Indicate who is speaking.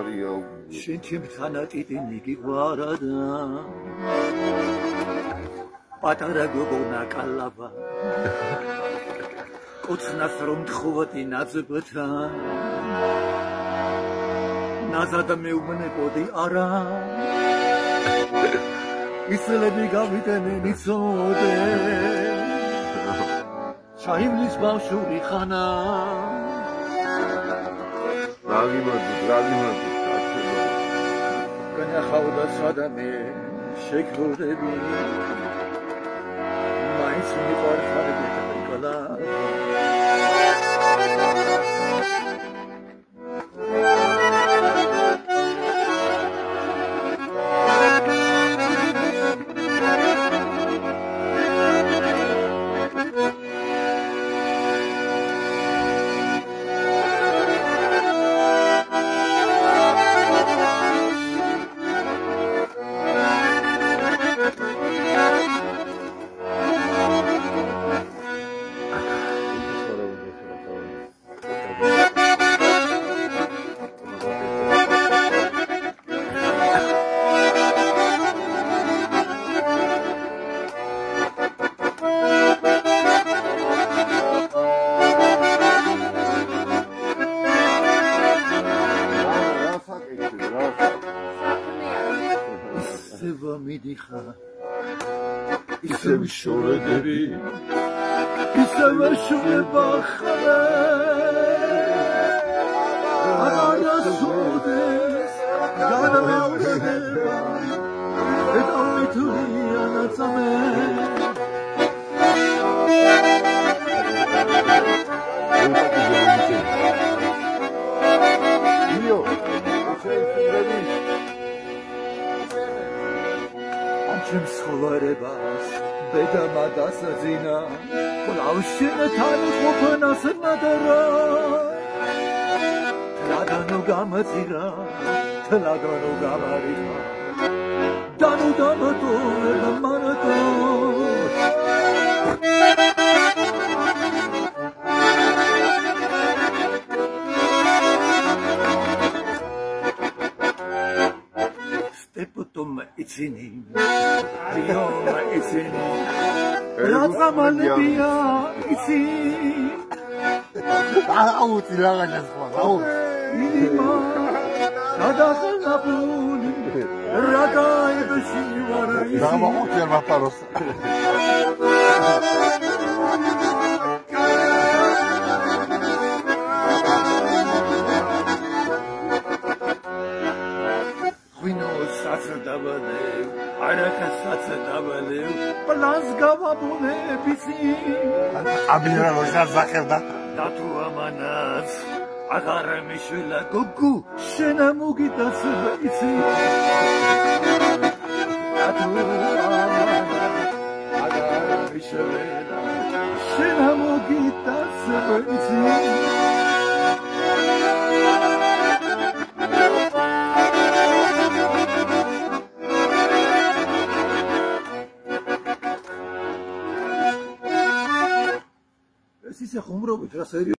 Speaker 1: არია
Speaker 2: შენ ჩემთან ატიტინი გიგვარადა პატარა გოგონა კალაბა კოცნას რომ თხოვდი ნაძბთან ნაზად მეუბნებოდი არა ისლები გავიტენენ იცოდე ჩაივლის ბავშვი ხანა
Speaker 1: რაგიმადი
Speaker 2: განახავდა სადამე შეგროდები მაინც მიყვარხარ მეტყლა მიდიხა ისევ შორედები ისევ შურება ხარ არასოდეს განაუდება ეტავთულია ნაცამე იო ჩემს ხოვარებას ბედამა დასაძინა ყლავშენთან ყოფნას ნადარა თლადანო გამაწირა თლადანო გამარიხა დანო დამატო მარატო სტეპტომ იცინი Rioma იცინი რაცამალებია იცინი
Speaker 1: აუცი რაღაცას ხო
Speaker 2: იმა გადახნაფული რაგაიბში ვარ იცინი
Speaker 1: დამაუცი არ მაფაროს
Speaker 2: არაკასაც დავალევ პლანს გავაბუნებიცი
Speaker 1: აბინა როჟას ზახერდა
Speaker 2: და თუ ამანაც აღარ მიშვილა გოგო შენა მოგიტას იცი და თუ ამანაც აღარ მიშვილა შენა მოგიტას იცი ეს ისე ხუმრობით რა სერიოზულად